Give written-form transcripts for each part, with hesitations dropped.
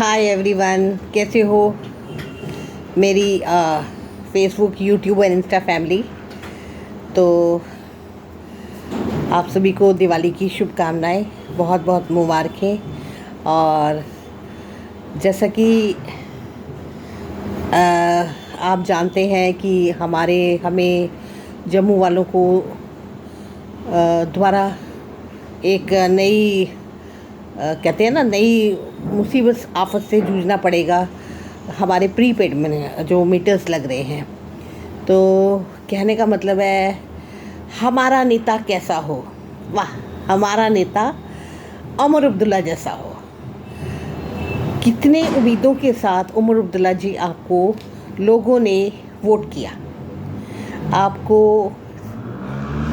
Hi everyone, कैसे हो मेरी फेसबुक, यूट्यूब और इंस्टा फैमिली। तो आप सभी को दिवाली की शुभकामनाएं, बहुत बहुत मुबारकें। और जैसा कि आप जानते हैं कि हमें जम्मू वालों को द्वारा एक नई कहते हैं ना, नई मुसीबत आफत से जूझना पड़ेगा। हमारे प्रीपेड में जो मीटर्स लग रहे हैं, तो कहने का मतलब है हमारा नेता कैसा हो। वाह, हमारा नेता उमर अब्दुल्ला जैसा हो। कितने उम्मीदों के साथ उमर अब्दुल्ला जी आपको लोगों ने वोट किया, आपको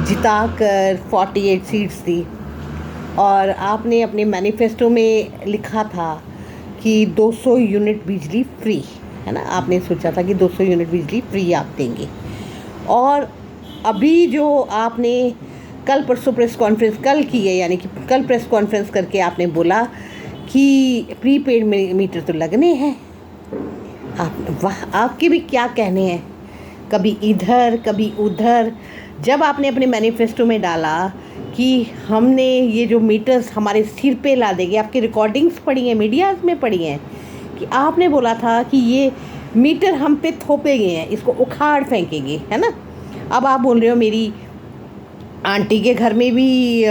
जिताकर 48 सीट्स दी, और आपने अपने मैनिफेस्टो में लिखा था कि 200 यूनिट बिजली फ्री, है ना। आपने सोचा था कि 200 यूनिट बिजली फ्री आप देंगे। और अभी जो आपने कल परसों प्रेस कॉन्फ्रेंस कल की है, यानी कि कल प्रेस कॉन्फ्रेंस करके आपने बोला कि प्रीपेड मीटर तो लगने हैं। वाह, आपके भी क्या कहने हैं, कभी इधर कभी उधर। जब आपने अपने मैनिफेस्टो में डाला कि हमने ये जो मीटर्स हमारे सिर पे ला देंगे, आपकी रिकॉर्डिंग्स पड़ी हैं, मीडिया में पड़ी हैं कि आपने बोला था कि ये मीटर हम पे थोपे गए हैं, इसको उखाड़ फेंकेंगे, है ना। अब आप बोल रहे हो मेरी आंटी के घर में भी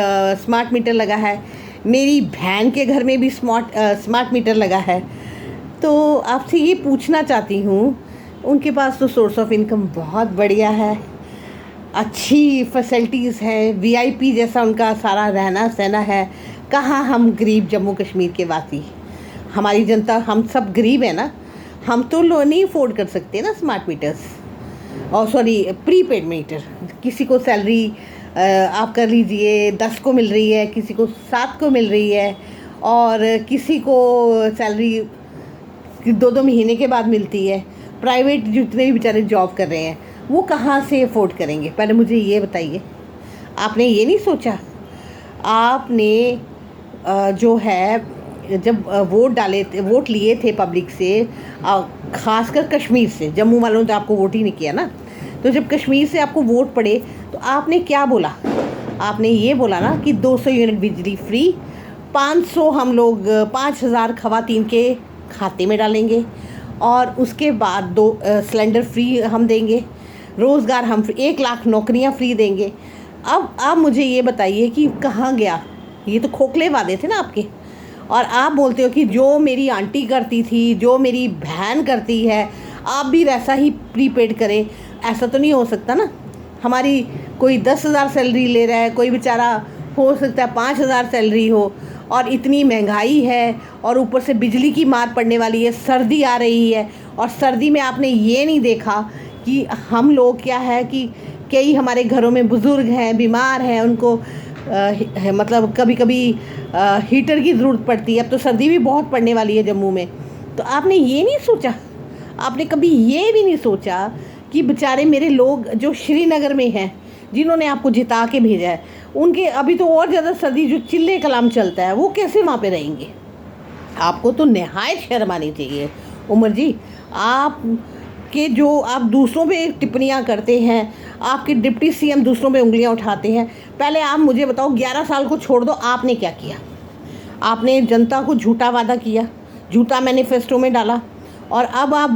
स्मार्ट मीटर लगा है, मेरी बहन के घर में भी स्मार्ट मीटर लगा है। तो आपसे ये पूछना चाहती हूँ, उनके पास तो सोर्स ऑफ इनकम बहुत बढ़िया है, अच्छी फैसिलिटीज़ है, वीआईपी जैसा उनका सारा रहना सहना है। कहाँ हम गरीब जम्मू कश्मीर के वासी, हमारी जनता, हम सब गरीब है ना। हम तो लो नहीं अफोर्ड कर सकते ना स्मार्ट मीटर्स, और सॉरी प्रीपेड मीटर। किसी को सैलरी आप कर लीजिए 10 को मिल रही है, किसी को 7 को मिल रही है, और किसी को सैलरी 2-2 महीने के बाद मिलती है। प्राइवेट जितने भी बेचारे जॉब कर रहे हैं, वो कहाँ से अफोर्ड करेंगे। पहले मुझे ये बताइए, आपने ये नहीं सोचा? आपने जो है जब वोट लिए थे पब्लिक से, ख़ासकर कश्मीर से, जम्मू वालों ने तो आपको वोट ही नहीं किया ना। तो जब कश्मीर से आपको वोट पड़े तो आपने क्या बोला? आपने ये बोला ना कि 200 यूनिट बिजली फ्री, 500 हम लोग 5,000 खवातीन के खाते में डालेंगे, और उसके बाद 2 सिलेंडर फ्री हम देंगे, रोज़गार हम 1 लाख नौकरियां फ्री देंगे। अब आप मुझे ये बताइए कि कहाँ गया? ये तो खोखले वादे थे ना आपके। और आप बोलते हो कि जो मेरी आंटी करती थी, जो मेरी बहन करती है, आप भी वैसा ही प्रीपेड करें। ऐसा तो नहीं हो सकता ना। हमारी कोई 10,000 सैलरी ले रहा है, कोई बेचारा हो सकता है 5,000 सैलरी हो, और इतनी महंगाई है, और ऊपर से बिजली की मार पड़ने वाली है, सर्दी आ रही है। और सर्दी में आपने ये नहीं देखा कि हम लोग क्या है कि कई हमारे घरों में बुज़ुर्ग हैं, बीमार हैं, उनको मतलब कभी कभी हीटर की ज़रूरत पड़ती है। अब तो सर्दी भी बहुत पड़ने वाली है जम्मू में। तो आपने ये नहीं सोचा? आपने कभी ये भी नहीं सोचा कि बेचारे मेरे लोग जो श्रीनगर में हैं, जिन्होंने आपको जिता के भेजा है, उनके अभी तो और ज़्यादा सर्दी, जो चिल्ले कलाम चलता है, वो कैसे वहाँ पे रहेंगे? आपको तो नहायत शर्म आनी चाहिए उमर जी। आप दूसरों पे टिप्पणियाँ करते हैं, आपके डिप्टी सीएम दूसरों पे उंगलियां उठाते हैं। पहले आप मुझे बताओ, 11 साल को छोड़ दो, आपने क्या किया? आपने जनता को झूठा वादा किया, झूठा मैनिफेस्टो में डाला, और अब आप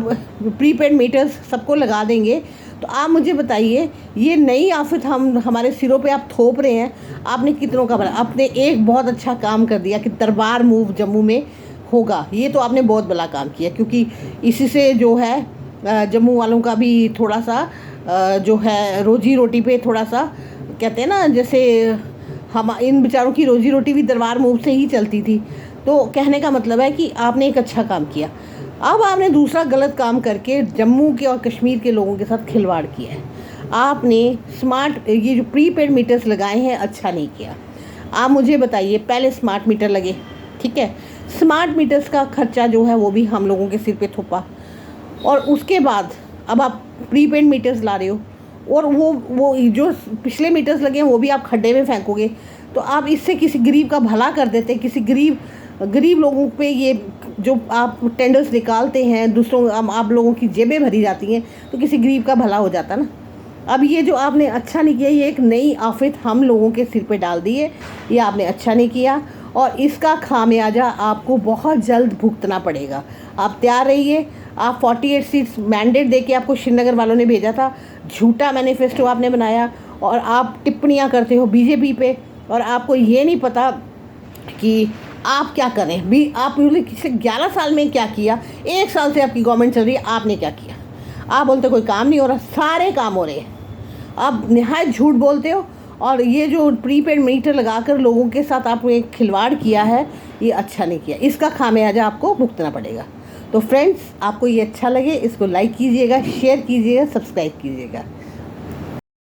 प्रीपेड मीटर्स सबको लगा देंगे। तो आप मुझे बताइए, ये नई आफत हमारे सिरों पे आप थोप रहे हैं। आपने कितनों का भला? आपने एक बहुत अच्छा काम कर दिया कि दरबार मूव जम्मू में होगा। ये तो आपने बहुत बड़ा काम किया, क्योंकि इसी से जो है जम्मू वालों का भी थोड़ा सा जो है रोजी रोटी पे थोड़ा सा, कहते हैं ना, जैसे हम इन बेचारों की रोजी रोटी भी दरबार मूव से ही चलती थी। तो कहने का मतलब है कि आपने एक अच्छा काम किया। अब आपने दूसरा गलत काम करके जम्मू के और कश्मीर के लोगों के साथ खिलवाड़ किया है। आपने ये जो प्रीपेड मीटर्स लगाए हैं, अच्छा नहीं किया। आप मुझे बताइए, पहले स्मार्ट मीटर लगे, ठीक है, स्मार्ट मीटर्स का खर्चा जो है वो भी हम लोगों के सिर पे थोपा, और उसके बाद अब आप प्रीपेड मीटर्स ला रहे हो, और वो जो पिछले मीटर्स लगे हैं वो भी आप खड्डे में फेंकोगे। तो आप इससे किसी गरीब का भला कर देते, किसी गरीब लोगों पे ये जो आप टेंडर्स निकालते हैं दूसरों, आप लोगों की जेबें भरी जाती हैं, तो किसी गरीब का भला हो जाता ना। अब ये जो आपने अच्छा नहीं किया, ये एक नई आफत हम लोगों के सिर पे डाल दी है। ये आपने अच्छा नहीं किया और इसका खामियाजा आपको बहुत जल्द भुगतना पड़ेगा। आप तैयार रहिए। आप 48 सीट्स मैंडेट दे के आपको श्रीनगर वालों ने भेजा था, झूठा मैनिफेस्टो आपने बनाया और आप टिप्पणियां करते हो बीजेपी पे, और आपको ये नहीं पता कि आप क्या करें भी। आप पिछले 11 साल में क्या किया, 1 साल से आपकी गवर्नमेंट चल रही है, आपने क्या किया। आप बोलते कोई काम नहीं हो रहा, सारे काम हो रहे हैं। आप नहायत झूठ बोलते हो और ये जो प्रीपेड मीटर लगाकर लोगों के साथ आपने एक खिलवाड़ किया है, ये अच्छा नहीं किया। इसका खामियाजा आपको भुगतना पड़ेगा। तो फ्रेंड्स, आपको ये अच्छा लगे इसको लाइक कीजिएगा, शेयर कीजिएगा, सब्सक्राइब कीजिएगा।